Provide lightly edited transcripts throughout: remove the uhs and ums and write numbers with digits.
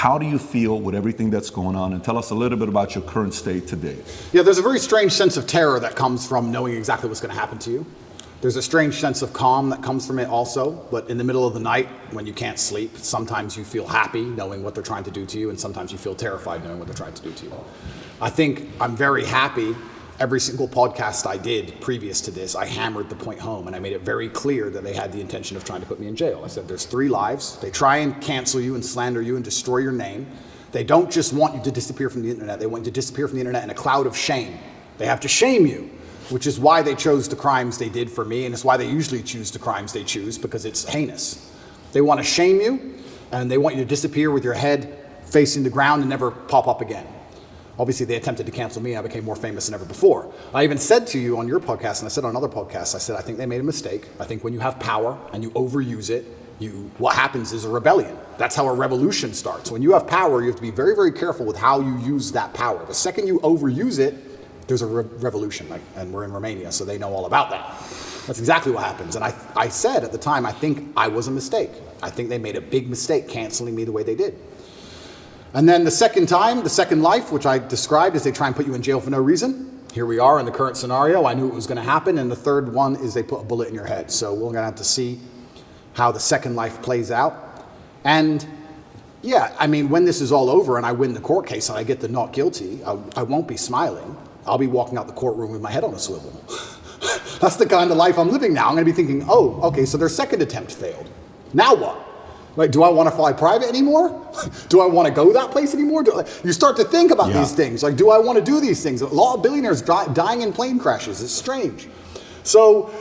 How do you feel with everything that's going on? And tell us a little bit about your current state today. Yeah, there's a very strange sense of terror that comes from knowing exactly what's going to happen to you. There's a strange sense of calm that comes from it also, but in the middle of the night when you can't sleep, sometimes you feel happy knowing what they're trying to do to you, and sometimes you feel terrified knowing what they're trying to do to you. I think I'm very happy. Every single podcast I did previous to this, I hammered the point home, and I made it very clear that they had the intention of trying to put me in jail. I said, there's 3 lives. They try and cancel you and slander you and destroy your name. They don't just want you to disappear from the internet. They want you to disappear from the internet in a cloud of shame. They have to shame you, which is why they chose the crimes they did for me, and it's why they usually choose the crimes they choose, because it's heinous. They want to shame you, and they want you to disappear with your head facing the ground and never pop up again. Obviously, they attempted to cancel me, and I became more famous than ever before. I even said to you on your podcast, and I said on other podcasts, I said, I think they made a mistake. I think when you have power and you overuse it, what happens is a rebellion. That's how a revolution starts. When you have power, you have to be very, very careful with how you use that power. The second you overuse it, there's a revolution, and we're in Romania, so they know all about that. That's exactly what happens. And I said at the time, I think I was a mistake. I think they made a big mistake canceling me the way they did. And then the second time, the second life, which I described as they try and put you in jail for no reason. Here we are in the current scenario. I knew it was going to happen. And the third one is they put a bullet in your head. So we're going to have to see how the second life plays out. And yeah, I mean, when this is all over and I win the court case and I get the not guilty, I won't be smiling. I'll be walking out the courtroom with my head on a swivel. That's the kind of life I'm living now. I'm going to be thinking, oh, okay, so their second attempt failed. Now what? Like, do I want to fly private anymore? Do I want to go that place anymore? You start to think about these things. Like, do I want to do these things? A lot of billionaires dying in plane crashes. It's strange. So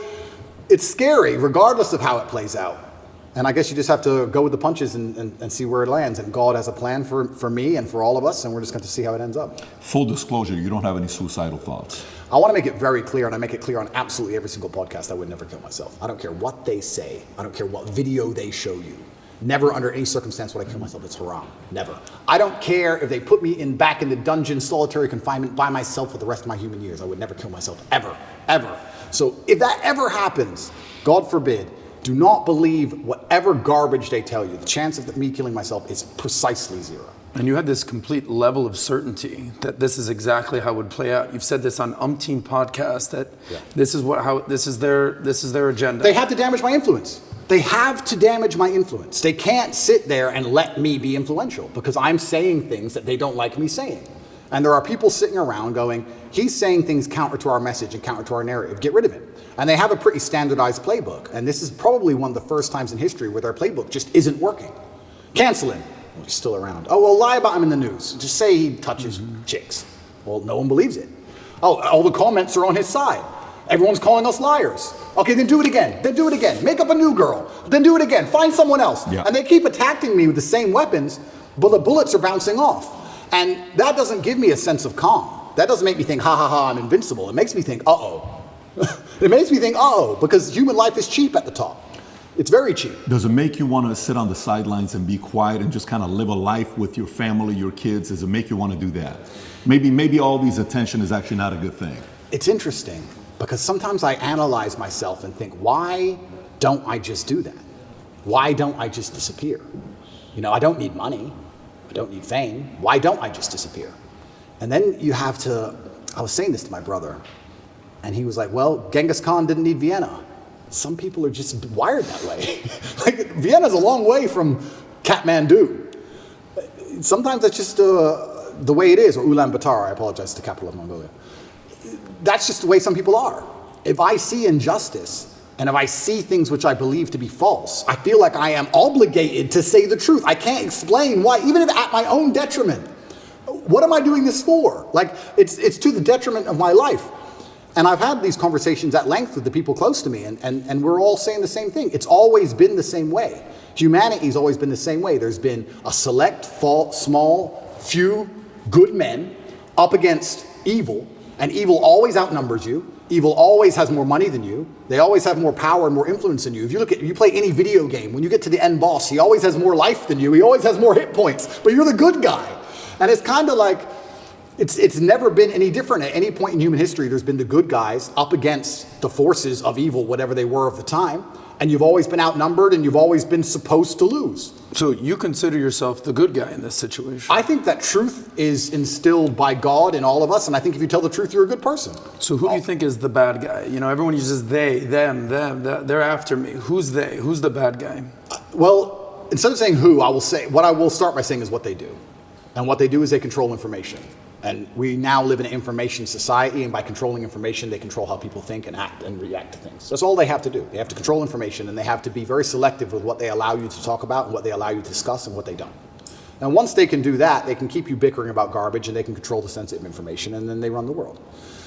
it's scary, regardless of how it plays out. And I guess you just have to go with the punches and see where it lands. And God has a plan for me and for all of us, and we're just going to see how it ends up. Full disclosure, you don't have any suicidal thoughts. I want to make it very clear, and I make it clear on absolutely every single podcast, I would never kill myself. I don't care what they say. I don't care what video they show you. Never under any circumstance would I kill myself. It's haram. Never. I don't care if they put me back in the dungeon, solitary confinement by myself for the rest of my human years. I would never kill myself, ever, ever. So if that ever happens, God forbid, do not believe whatever garbage they tell you. The chance of me killing myself is precisely 0. And you had this complete level of certainty that this is exactly how it would play out. You've said this on umpteen podcasts that this is their agenda. They have to damage my influence. They have to damage my influence. They can't sit there and let me be influential because I'm saying things that they don't like me saying. And there are people sitting around going, he's saying things counter to our message and counter to our narrative. Get rid of him. And they have a pretty standardized playbook. And this is probably one of the first times in history where their playbook just isn't working. Cancel him. Well, he's still around. Oh, well, lie about him in the news. Just say he touches chicks. Well, no one believes it. Oh, all the comments are on his side. Everyone's calling us liars. Okay, then do it again. Then do it again. Make up a new girl. Then do it again. Find someone else. Yeah. And they keep attacking me with the same weapons, but the bullets are bouncing off. And that doesn't give me a sense of calm. That doesn't make me think, ha ha ha, I'm invincible. It makes me think, uh-oh. It makes me think, uh-oh, because human life is cheap at the top. It's very cheap. Does it make you want to sit on the sidelines and be quiet and just kind of live a life with your family, your kids? Does it make you want to do that? Maybe all these attention is actually not a good thing. It's interesting. Because sometimes I analyze myself and think, why don't I just do that? Why don't I just disappear? You know, I don't need money. I don't need fame. Why don't I just disappear? And then you have to, I was saying this to my brother, and he was like, well, Genghis Khan didn't need Vienna. Some people are just wired that way. Like, Vienna's a long way from Kathmandu. Sometimes that's just the way it is, or Ulaanbaatar, I apologize, the capital of Mongolia. That's just the way some people are. If I see injustice, and if I see things which I believe to be false, I feel like I am obligated to say the truth. I can't explain why, even if at my own detriment. What am I doing this for? Like, it's to the detriment of my life. And I've had these conversations at length with the people close to me, and we're all saying the same thing. It's always been the same way. Humanity's always been the same way. There's been a select, small, few good men up against evil, and evil always outnumbers you. Evil always has more money than you. They always have more power and more influence than you. If you play any video game, when you get to the end boss, he always has more life than you. He always has more hit points, but you're the good guy. And it's kind of like, it's never been any different. At any point in human history, there's been the good guys up against the forces of evil, whatever they were of the time. And you've always been outnumbered and you've always been supposed to lose. So you consider yourself the good guy in this situation? I think that truth is instilled by God in all of us, and I think if you tell the truth, you're a good person. So who do you think is the bad guy? You know, everyone uses they, them, they're after me. Who's they? Who's the bad guy? Well, instead of saying who, what I will start by saying is what they do. And what they do is they control information. And we now live in an information society, and by controlling information, they control how people think and act and react to things. That's all they have to do. They have to control information, and they have to be very selective with what they allow you to talk about and what they allow you to discuss and what they don't. And once they can do that, they can keep you bickering about garbage, and they can control the sensitive information, and then they run the world.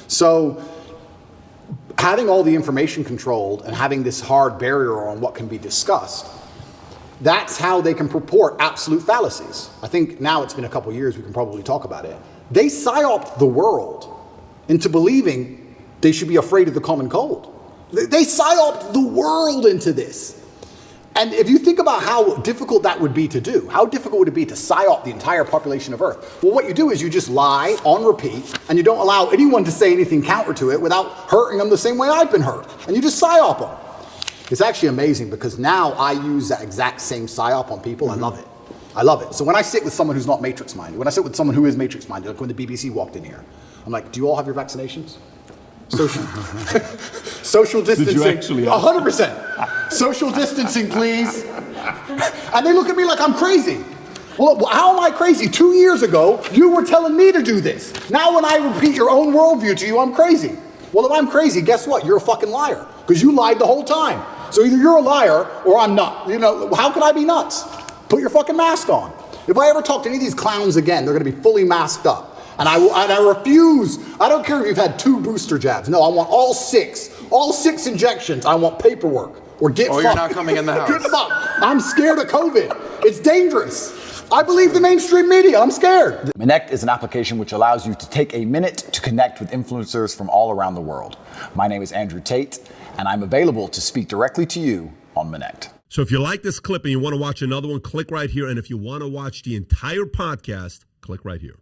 So having all the information controlled and having this hard barrier on what can be discussed, that's how they can purport absolute fallacies. I think now it's been a couple years, we can probably talk about it. They psyoped the world into believing they should be afraid of the common cold. They psyoped the world into this. And if you think about how difficult that would be to do, how difficult would it be to psyop the entire population of Earth? Well, what you do is you just lie on repeat, and you don't allow anyone to say anything counter to it without hurting them the same way I've been hurt. And you just psyop them. It's actually amazing because now I use that exact same psyop on people. I love it. I love it. So when I sit with someone who's not matrix-minded, when I sit with someone who is matrix-minded, like when the BBC walked in here, I'm like, do you all have your vaccinations? Social distancing. Did you actually? 100%. Social distancing, please. And they look at me like I'm crazy. Well, how am I crazy? 2 years ago, you were telling me to do this. Now when I repeat your own worldview to you, I'm crazy. Well, if I'm crazy, guess what? You're a fucking liar because you lied the whole time. So either you're a liar or I'm not. You know, how can I be nuts? Put your fucking mask on. If I ever talk to any of these clowns again, they're going to be fully masked up. And I refuse. I don't care if you've had 2 booster jabs. No, I want all 6 injections. I want paperwork or get fucked. You're not coming in the house. I'm scared of COVID. It's dangerous. I believe the mainstream media. I'm scared. Connect is an application which allows you to take a minute to connect with influencers from all around the world. My name is Andrew Tate, and I'm available to speak directly to you on Connect. So if you like this clip and you want to watch another one, click right here. And if you want to watch the entire podcast, click right here.